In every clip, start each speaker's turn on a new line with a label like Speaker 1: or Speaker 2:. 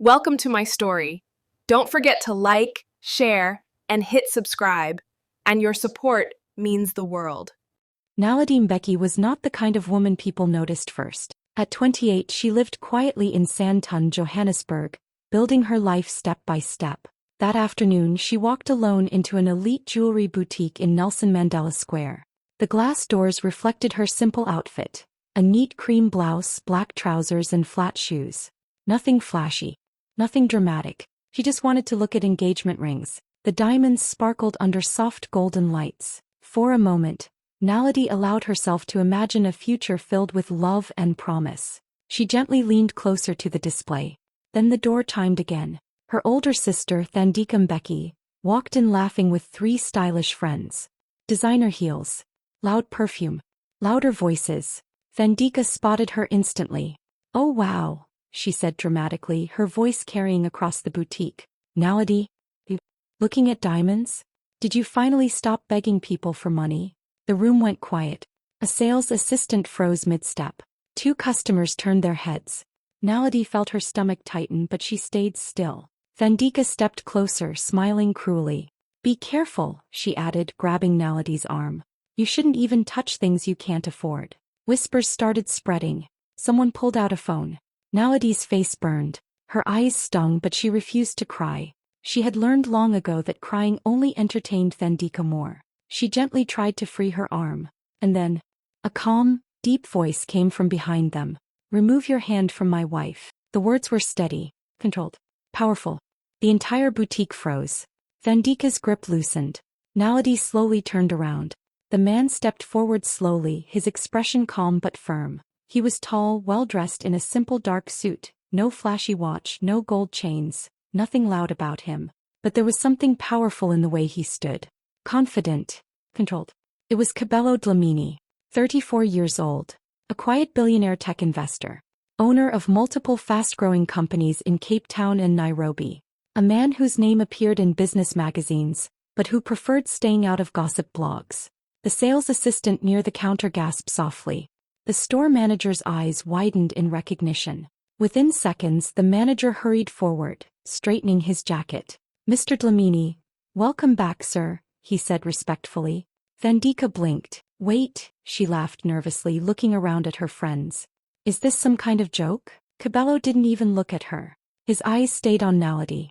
Speaker 1: Welcome to my story. Don't forget to like, share, and hit subscribe, and your support means the world.
Speaker 2: Nadine Becky was not the kind of woman people noticed first. At 28, she lived quietly in Sandton, Johannesburg, building her life step by step. That afternoon, she walked alone into an elite jewelry boutique in Nelson Mandela Square. The glass doors reflected her simple outfit: a neat cream blouse, black trousers, and flat shoes. Nothing flashy. Nothing dramatic. She just wanted to look at engagement rings. The diamonds sparkled under soft golden lights. For a moment, Naledi allowed herself to imagine a future filled with love and promise. She gently leaned closer to the display. Then the door chimed again. Her older sister, Thandika Mbeki, walked in laughing with three stylish friends. Designer heels. Loud perfume. Louder voices. Thandika spotted her instantly. "Oh wow," she said dramatically, her voice carrying across the boutique. "Naledi? Looking at diamonds? Did you finally stop begging people for money?" The room went quiet. A sales assistant froze mid-step. Two customers turned their heads. Naledi felt her stomach tighten, but she stayed still. Thandika stepped closer, smiling cruelly. "Be careful," she added, grabbing Naledi's arm. "You shouldn't even touch things you can't afford." Whispers started spreading. Someone pulled out a phone. Naledi's face burned. Her eyes stung, but she refused to cry. She had learned long ago that crying only entertained Thandika more. She gently tried to free her arm. And then, a calm, deep voice came from behind them. "Remove your hand from my wife." The words were steady, controlled, powerful. The entire boutique froze. Thandika's grip loosened. Naledi slowly turned around. The man stepped forward slowly, his expression calm but firm. He was tall, well-dressed in a simple dark suit, no flashy watch, no gold chains, nothing loud about him. But there was something powerful in the way he stood. Confident, controlled. It was Cabello Dlamini, 34 years old, a quiet billionaire tech investor, owner of multiple fast-growing companies in Cape Town and Nairobi. A man whose name appeared in business magazines, but who preferred staying out of gossip blogs. The sales assistant near the counter gasped softly. The store manager's eyes widened in recognition. Within seconds, the manager hurried forward, straightening his jacket. "Mr. Dlamini, welcome back, sir," he said respectfully. Thandika blinked. "Wait," she laughed nervously, looking around at her friends. "Is this some kind of joke?" Cabello didn't even look at her. His eyes stayed on Naledi.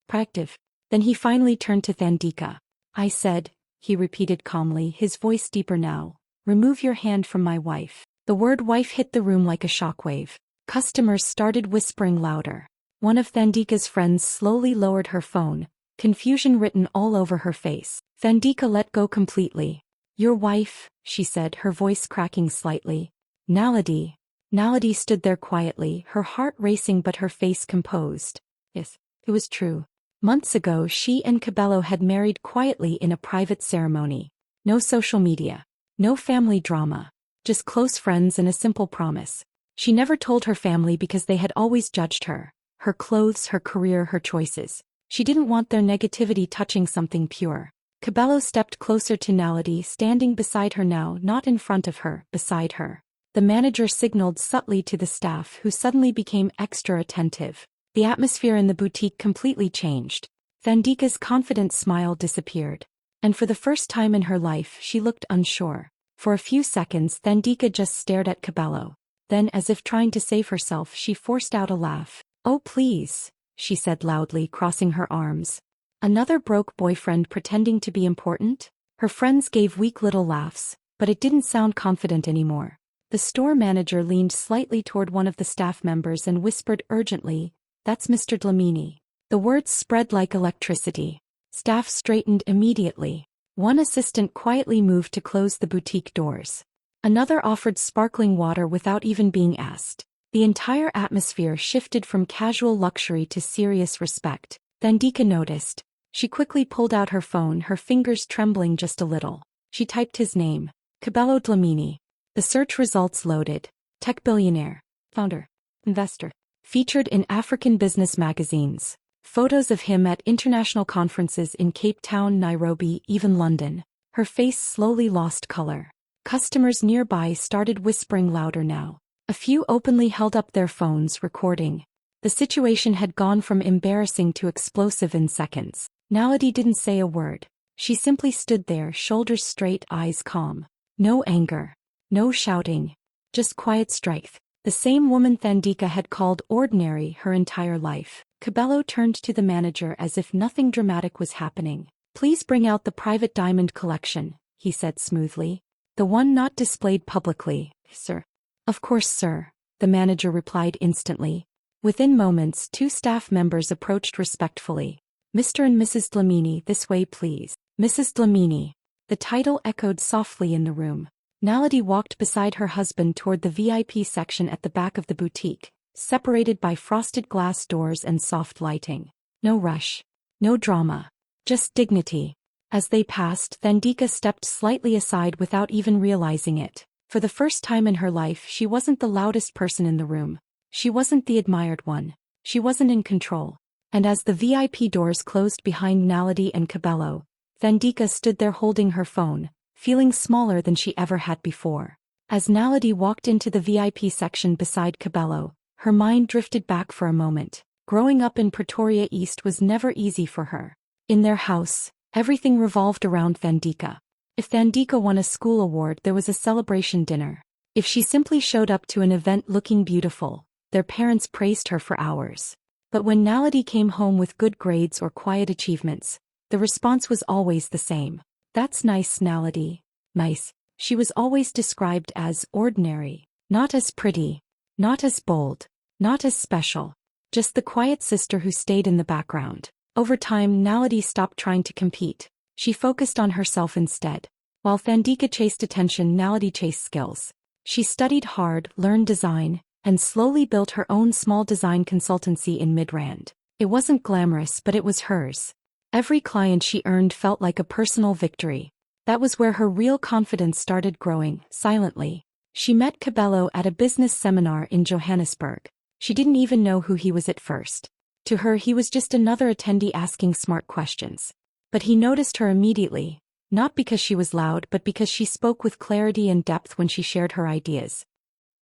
Speaker 2: Proactive. Then he finally turned to Thandika. "I said," he repeated calmly, his voice deeper now, "remove your hand from my wife." The word wife hit the room like a shockwave. Customers started whispering louder. One of Thandika's friends slowly lowered her phone, confusion written all over her face. Thandika let go completely. "Your wife," she said, her voice cracking slightly. "Naledi." Naledi stood there quietly, her heart racing but her face composed. Yes, it was true. Months ago, she and Cabello had married quietly in a private ceremony. No social media. No family drama. Just close friends and a simple promise. She never told her family because they had always judged her. Her clothes, her career, her choices. She didn't want their negativity touching something pure. Cabello stepped closer to Naledi, standing beside her now, not in front of her, beside her. The manager signaled subtly to the staff, who suddenly became extra attentive. The atmosphere in the boutique completely changed. Thandika's confident smile disappeared. And for the first time in her life, she looked unsure. For a few seconds, Thandika just stared at Cabello. Then, as if trying to save herself, she forced out a laugh. "Oh please," she said loudly, crossing her arms. "Another broke boyfriend pretending to be important?" Her friends gave weak little laughs, but it didn't sound confident anymore. The store manager leaned slightly toward one of the staff members and whispered urgently, "That's Mr. Dlamini." The words spread like electricity. Staff straightened immediately. One assistant quietly moved to close the boutique doors. Another offered sparkling water without even being asked. The entire atmosphere shifted from casual luxury to serious respect. Thandika noticed. She quickly pulled out her phone, her fingers trembling just a little. She typed his name, Cabello Dlamini. The search results loaded. Tech billionaire, founder, investor, featured in African business magazines. Photos of him at international conferences in Cape Town, Nairobi, even London. Her face slowly lost color. Customers nearby started whispering louder now. A few openly held up their phones, recording. The situation had gone from embarrassing to explosive in seconds. Naledi didn't say a word. She simply stood there, shoulders straight, eyes calm. No anger. No shouting. Just quiet strength. The same woman Thandika had called ordinary her entire life. Cabello turned to the manager as if nothing dramatic was happening. "Please bring out the private diamond collection," he said smoothly. "The one not displayed publicly, sir." "Of course, sir," the manager replied instantly. Within moments, 2 staff members approached respectfully. "Mr. and Mrs. Dlamini, this way please." "Mrs. Dlamini." The title echoed softly in the room. Naledi walked beside her husband toward the VIP section at the back of the boutique, separated by frosted glass doors and soft lighting. No rush. No drama. Just dignity. As they passed, Thandika stepped slightly aside without even realizing it. For the first time in her life, she wasn't the loudest person in the room. She wasn't the admired one. She wasn't in control. And as the VIP doors closed behind Naledi and Cabello, Thandika stood there holding her phone, feeling smaller than she ever had before. As Naledi walked into the VIP section beside Cabello, her mind drifted back for a moment. Growing up in Pretoria East was never easy for her. In their house, everything revolved around Thandika. If Thandika won a school award, there was a celebration dinner. If she simply showed up to an event looking beautiful, their parents praised her for hours. But when Naledi came home with good grades or quiet achievements, the response was always the same. "That's nice, Naledi. Nice." She was always described as ordinary. Not as pretty. Not as bold. Not as special. Just the quiet sister who stayed in the background. Over time, Naledi stopped trying to compete. She focused on herself instead. While Thandika chased attention, Naledi chased skills. She studied hard, learned design, and slowly built her own small design consultancy in Midrand. It wasn't glamorous, but it was hers. Every client she earned felt like a personal victory. That was where her real confidence started growing, silently. She met Cabello at a business seminar in Johannesburg. She didn't even know who he was at first. To her, he was just another attendee asking smart questions. But he noticed her immediately, not because she was loud, but because she spoke with clarity and depth when she shared her ideas.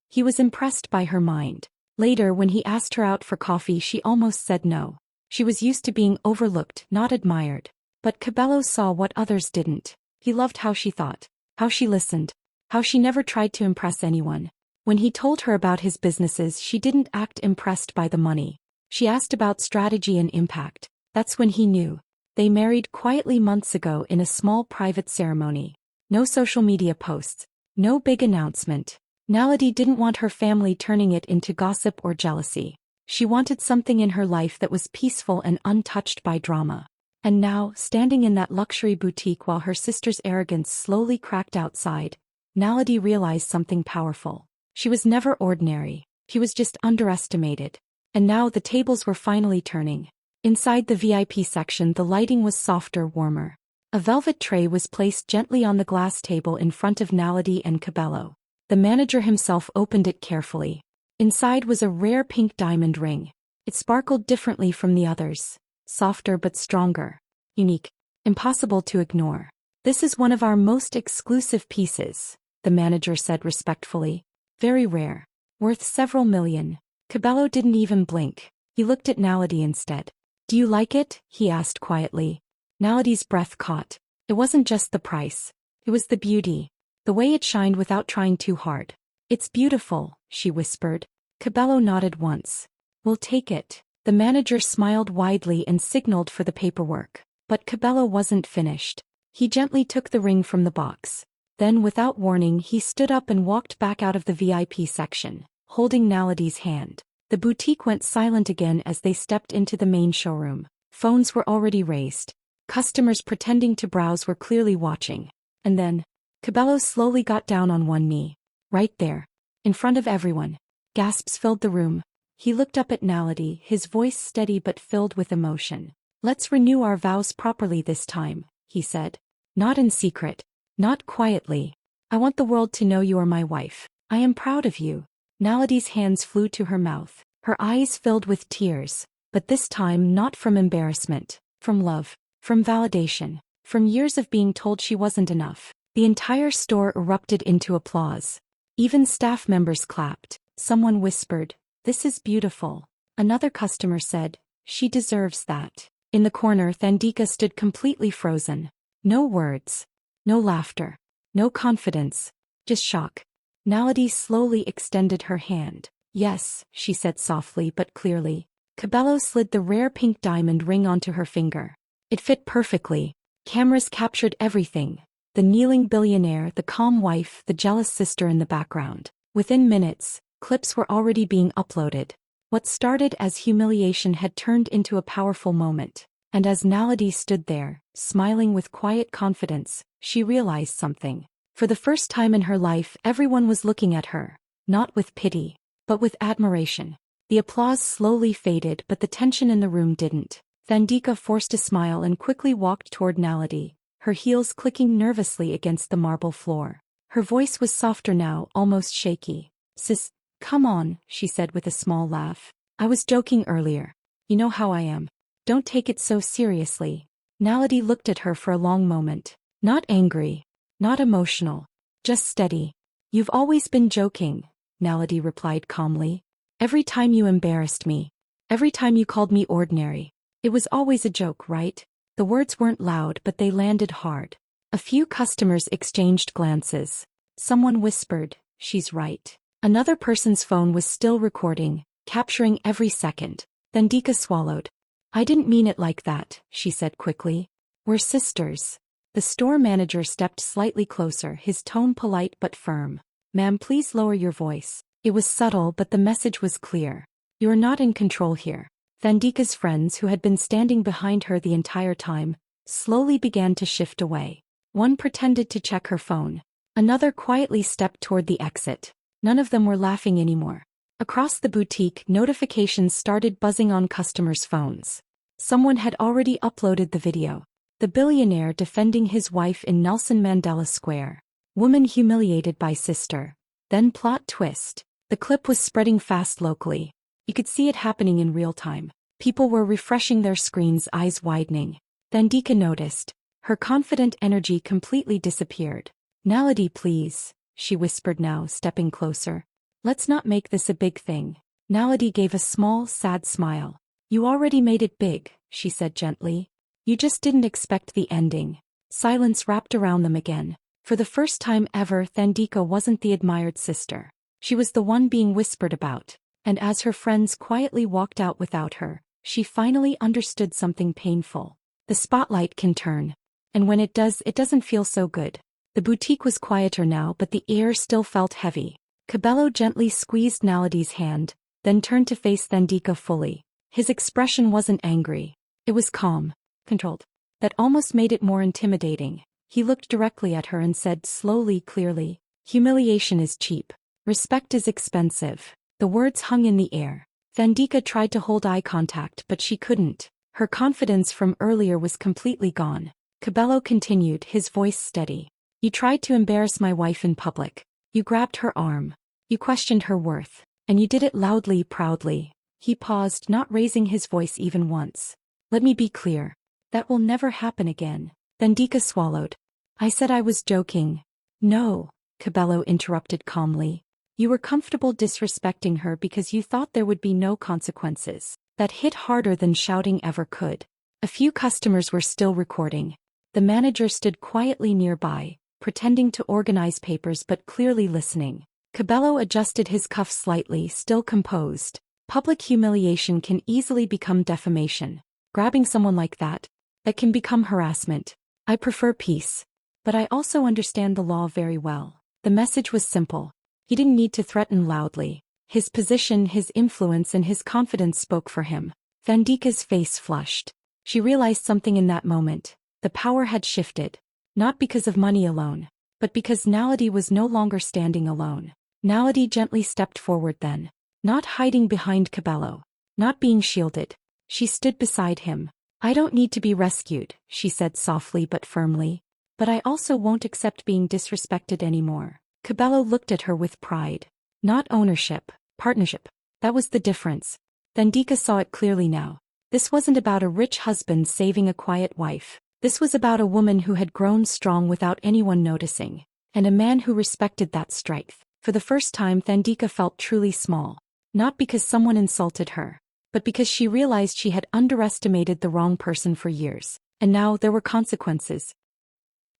Speaker 2: He was impressed by her mind. Later, when he asked her out for coffee, she almost said no. She was used to being overlooked, not admired. But Cabello saw what others didn't. He loved how she thought, how she listened, how she never tried to impress anyone. When he told her about his businesses, she didn't act impressed by the money. She asked about strategy and impact. That's when he knew. They married quietly months ago in a small private ceremony. No social media posts. No big announcement. Naledi didn't want her family turning it into gossip or jealousy. She wanted something in her life that was peaceful and untouched by drama. And now, standing in that luxury boutique while her sister's arrogance slowly cracked outside, Naledi realized something powerful. She was never ordinary. He was just underestimated. And now the tables were finally turning. Inside the VIP section, the lighting was softer, warmer. A velvet tray was placed gently on the glass table in front of Naledi and Cabello. The manager himself opened it carefully. Inside was a rare pink diamond ring. It sparkled differently from the others. Softer but stronger. Unique. Impossible to ignore. "This is one of our most exclusive pieces," the manager said respectfully. "Very rare. Worth several million." Cabello didn't even blink. He looked at Naledi instead. "Do you like it?" he asked quietly. Naledi's breath caught. It wasn't just the price. It was the beauty. The way it shined without trying too hard. "It's beautiful," she whispered. Cabello nodded once. "We'll take it." The manager smiled widely and signaled for the paperwork. But Cabello wasn't finished. He gently took the ring from the box. Then, without warning, he stood up and walked back out of the VIP section, holding Naledi's hand. The boutique went silent again as they stepped into the main showroom. Phones were already raised. Customers pretending to browse were clearly watching. And then, Cabello slowly got down on one knee. Right there. In front of everyone. Gasps filled the room. He looked up at Naledi, his voice steady but filled with emotion. "Let's renew our vows properly this time," he said. "Not in secret. Not quietly. I want the world to know you are my wife. I am proud of you." Naledi's hands flew to her mouth. Her eyes filled with tears. But this time not from embarrassment. From love. From validation. From years of being told she wasn't enough. The entire store erupted into applause. Even staff members clapped. Someone whispered, "This is beautiful." Another customer said, "She deserves that." In the corner, Thandika stood completely frozen. No words. No laughter. No confidence. Just shock. Naledi slowly extended her hand. "Yes," she said softly but clearly. Cabello slid the rare pink diamond ring onto her finger. It fit perfectly. Cameras captured everything. The kneeling billionaire, the calm wife, the jealous sister in the background. Within minutes, clips were already being uploaded. What started as humiliation had turned into a powerful moment. And as Naledi stood there, smiling with quiet confidence, she realized something. For the first time in her life, everyone was looking at her. Not with pity, but with admiration. The applause slowly faded, but the tension in the room didn't. Thandika forced a smile and quickly walked toward Naledi, her heels clicking nervously against the marble floor. Her voice was softer now, almost shaky. "Sis, come on," she said with a small laugh. "I was joking earlier. You know how I am. Don't take it so seriously." Naledi looked at her for a long moment. Not angry. Not emotional. Just steady. "You've always been joking," Naledi replied calmly. "Every time you embarrassed me. Every time you called me ordinary. It was always a joke, right?" The words weren't loud, but they landed hard. A few customers exchanged glances. Someone whispered, "She's right." Another person's phone was still recording, capturing every second. Thandika swallowed. "I didn't mean it like that," she said quickly. "We're sisters." The store manager stepped slightly closer, his tone polite but firm. "Ma'am, please lower your voice." It was subtle, but the message was clear. "You're not in control here." Thandika's friends, who had been standing behind her the entire time, slowly began to shift away. One pretended to check her phone. Another quietly stepped toward the exit. None of them were laughing anymore. Across the boutique, notifications started buzzing on customers' phones. Someone had already uploaded the video. The billionaire defending his wife in Nelson Mandela Square. Woman humiliated by sister. Then plot twist. The clip was spreading fast locally. You could see it happening in real time. People were refreshing their screens, eyes widening. Thandika noticed. Her confident energy completely disappeared. "Naledi, please," she whispered now, stepping closer. "Let's not make this a big thing." Naledi gave a small, sad smile. "You already made it big," she said gently. "You just didn't expect the ending." Silence wrapped around them again. For the first time ever, Thandika wasn't the admired sister. She was the one being whispered about. And as her friends quietly walked out without her, she finally understood something painful. The spotlight can turn. And when it does, it doesn't feel so good. The boutique was quieter now, but the air still felt heavy. Cabello gently squeezed Naledi's hand, then turned to face Thandika fully. His expression wasn't angry. It was calm, controlled. That almost made it more intimidating. He looked directly at her and said slowly, clearly, "Humiliation is cheap. Respect is expensive." The words hung in the air. Thandika tried to hold eye contact, but she couldn't. Her confidence from earlier was completely gone. Cabello continued, his voice steady. "You tried to embarrass my wife in public. You grabbed her arm. You questioned her worth. And you did it loudly, proudly." He paused, not raising his voice even once. "Let me be clear. That will never happen again." Thandika swallowed. "I said I was joking." "No," Cabello interrupted calmly. "You were comfortable disrespecting her because you thought there would be no consequences." That hit harder than shouting ever could. A few customers were still recording. The manager stood quietly nearby, pretending to organize papers but clearly listening. Cabello adjusted his cuffs slightly, still composed. Public humiliation can easily become defamation. Grabbing someone like that can become harassment. "I prefer peace. But I also understand the law very well." The message was simple. He didn't need to threaten loudly. His position, his influence, and his confidence spoke for him. Thandika's face flushed. She realized something in that moment. The power had shifted. Not because of money alone, but because Naledi was no longer standing alone. Naledi gently stepped forward then. Not hiding behind Cabello. Not being shielded. She stood beside him. "I don't need to be rescued," she said softly but firmly. "But I also won't accept being disrespected anymore." Cabello looked at her with pride. Not ownership, partnership. That was the difference. Thandika saw it clearly now. This wasn't about a rich husband saving a quiet wife. This was about a woman who had grown strong without anyone noticing. And a man who respected that strength. For the first time, Thandika felt truly small. Not because someone insulted her, but because she realized she had underestimated the wrong person for years. And now there were consequences.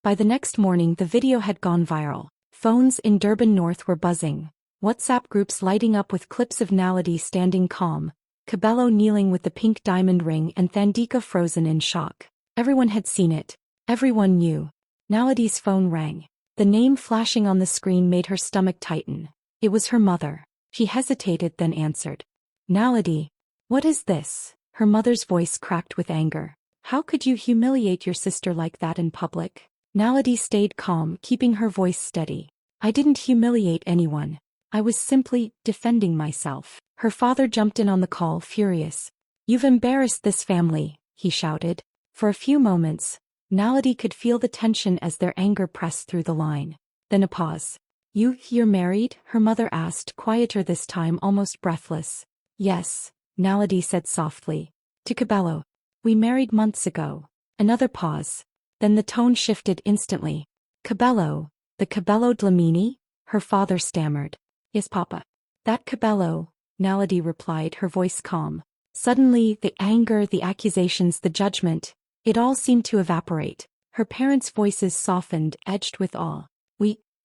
Speaker 2: By the next morning, the video had gone viral. Phones in Durban North were buzzing. WhatsApp groups lighting up with clips of Naledi standing calm, Cabello kneeling with the pink diamond ring, and Thandika frozen in shock. Everyone had seen it. Everyone knew. Naledi's phone rang. The name flashing on the screen made her stomach tighten. It was her mother. She hesitated, then answered. Naledi, what is this? Her mother's voice cracked with anger. How could you humiliate your sister like that in public? Naledi stayed calm, keeping her voice steady. I didn't humiliate anyone. I was simply defending myself. Her father jumped in on the call, furious. You've embarrassed this family, he shouted. For a few moments, Naledi could feel the tension as their anger pressed through the line. Then a pause. You're married? Her mother asked, quieter this time, almost breathless. Yes, Naledi said softly. To Cabello. We married months ago. Another pause. Then the tone shifted instantly. Cabello, the Cabello Dlamini? Her father stammered. Yes, Papa. That Cabello, Naledi replied, her voice calm. Suddenly, the anger, the accusations, the judgment, it all seemed to evaporate. Her parents' voices softened, edged with awe.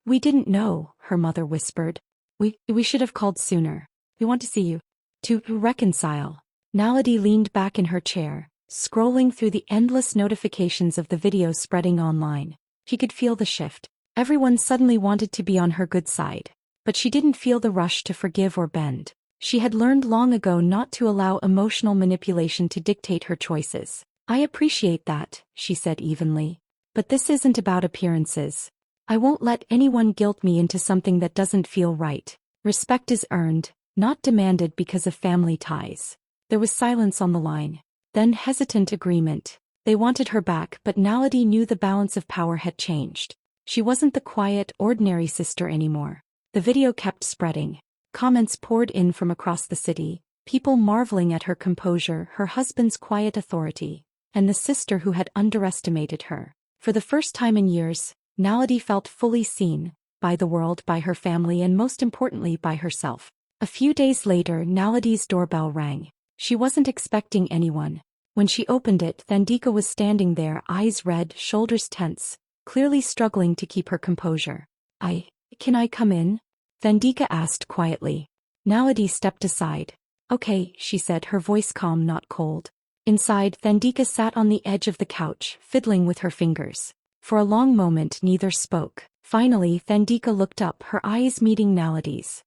Speaker 2: We didn't know, her mother whispered. We should have called sooner. We want to see you. To reconcile. Naledi leaned back in her chair, scrolling through the endless notifications of the videos spreading online. She could feel the shift. Everyone suddenly wanted to be on her good side. But she didn't feel the rush to forgive or bend. She had learned long ago not to allow emotional manipulation to dictate her choices. I appreciate that, she said evenly. But this isn't about appearances. I won't let anyone guilt me into something that doesn't feel right. Respect is earned, not demanded because of family ties. There was silence on the line. Then hesitant agreement. They wanted her back, but Naledi knew the balance of power had changed. She wasn't the quiet, ordinary sister anymore. The video kept spreading. Comments poured in from across the city, people marveling at her composure, her husband's quiet authority, and the sister who had underestimated her. For the first time in years, Naledi felt fully seen, by the world, by her family, and most importantly by herself. A few days later, Naledi's doorbell rang. She wasn't expecting anyone. When she opened it, Thandika was standing there, eyes red, shoulders tense, clearly struggling to keep her composure. Can I come in? Thandika asked quietly. Naledi stepped aside. Okay, she said, her voice calm, not cold. Inside, Thandika sat on the edge of the couch, fiddling with her fingers. For a long moment, neither spoke. Finally, Thandika looked up, her eyes meeting Naledi's.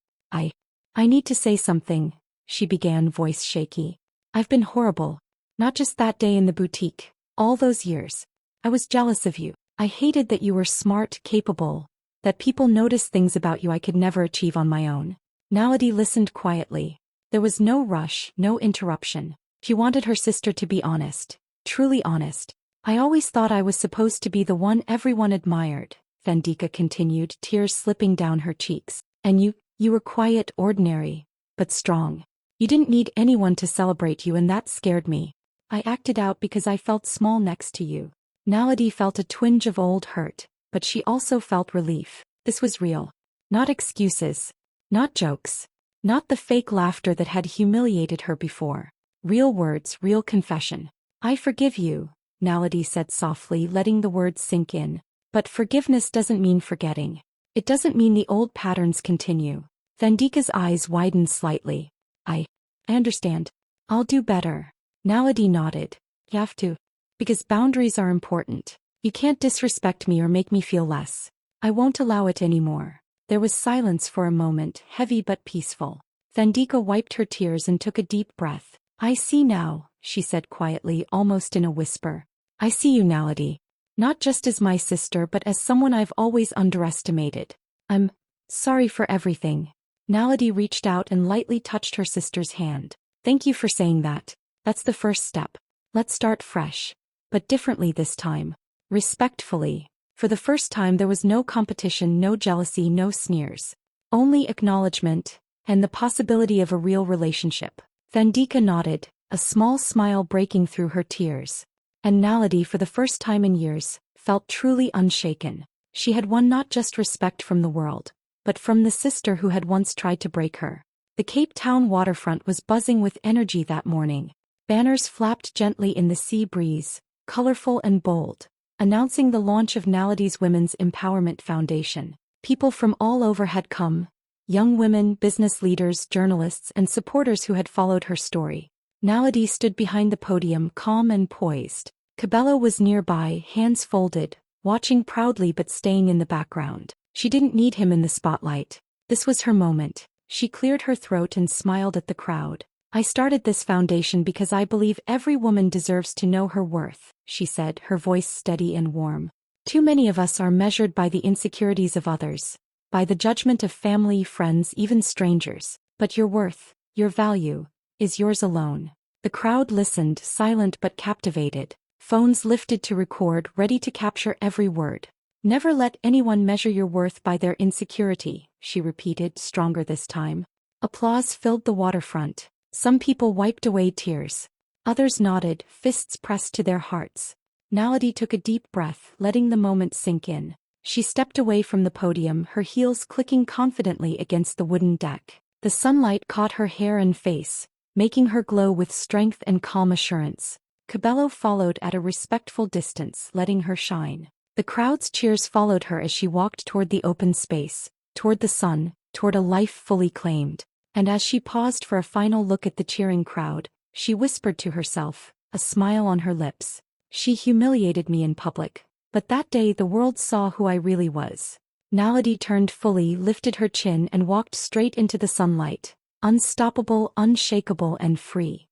Speaker 2: I need to say something, she began, voice shaky. I've been horrible. Not just that day in the boutique. All those years. I was jealous of you. I hated that you were smart, capable, that people noticed things about you I could never achieve on my own. Naledi listened quietly. There was no rush, no interruption. She wanted her sister to be honest. Truly honest. I always thought I was supposed to be the one everyone admired, Thandika continued, tears slipping down her cheeks. And you were quiet, ordinary, but strong. You didn't need anyone to celebrate you, and that scared me. I acted out because I felt small next to you. Naledi felt a twinge of old hurt, but she also felt relief. This was real. Not excuses. Not jokes. Not the fake laughter that had humiliated her before. Real words, real confession. I forgive you, Naledi said softly, letting the words sink in. But forgiveness doesn't mean forgetting. It doesn't mean the old patterns continue. Thandika's eyes widened slightly. I understand. I'll do better. Naledi nodded. You have to. Because boundaries are important. You can't disrespect me or make me feel less. I won't allow it anymore. There was silence for a moment, heavy but peaceful. Thandika wiped her tears and took a deep breath. I see now, she said quietly, almost in a whisper. I see you, Naledi. Not just as my sister, but as someone I've always underestimated. I'm sorry for everything. Naledi reached out and lightly touched her sister's hand. Thank you for saying that. That's the first step. Let's start fresh. But differently this time. Respectfully. For the first time there was no competition, no jealousy, no sneers. Only acknowledgement, and the possibility of a real relationship. Thandika nodded, a small smile breaking through her tears. And Naledi, for the first time in years, felt truly unshaken. She had won not just respect from the world, but from the sister who had once tried to break her. The Cape Town waterfront was buzzing with energy that morning. Banners flapped gently in the sea breeze, colorful and bold, announcing the launch of Nalady's Women's Empowerment Foundation. People from all over had come, young women, business leaders, journalists, and supporters who had followed her story. Nalady stood behind the podium, calm and poised. Cabello was nearby, hands folded, watching proudly but staying in the background. She didn't need him in the spotlight. This was her moment. She cleared her throat and smiled at the crowd. "I started this foundation because I believe every woman deserves to know her worth," she said, her voice steady and warm. "Too many of us are measured by the insecurities of others, by the judgment of family, friends, even strangers. But your worth, your value, is yours alone." The crowd listened, silent but captivated. Phones lifted to record, ready to capture every word. "Never let anyone measure your worth by their insecurity," she repeated, stronger this time. Applause filled the waterfront. Some people wiped away tears. Others nodded, fists pressed to their hearts. Nalady took a deep breath, letting the moment sink in. She stepped away from the podium, her heels clicking confidently against the wooden deck. The sunlight caught her hair and face, making her glow with strength and calm assurance. Cabello followed at a respectful distance, letting her shine. The crowd's cheers followed her as she walked toward the open space, toward the sun, toward a life fully claimed. And as she paused for a final look at the cheering crowd, she whispered to herself, a smile on her lips. "She humiliated me in public, but that day the world saw who I really was." Nalady turned fully, lifted her chin and walked straight into the sunlight, unstoppable, unshakable and free.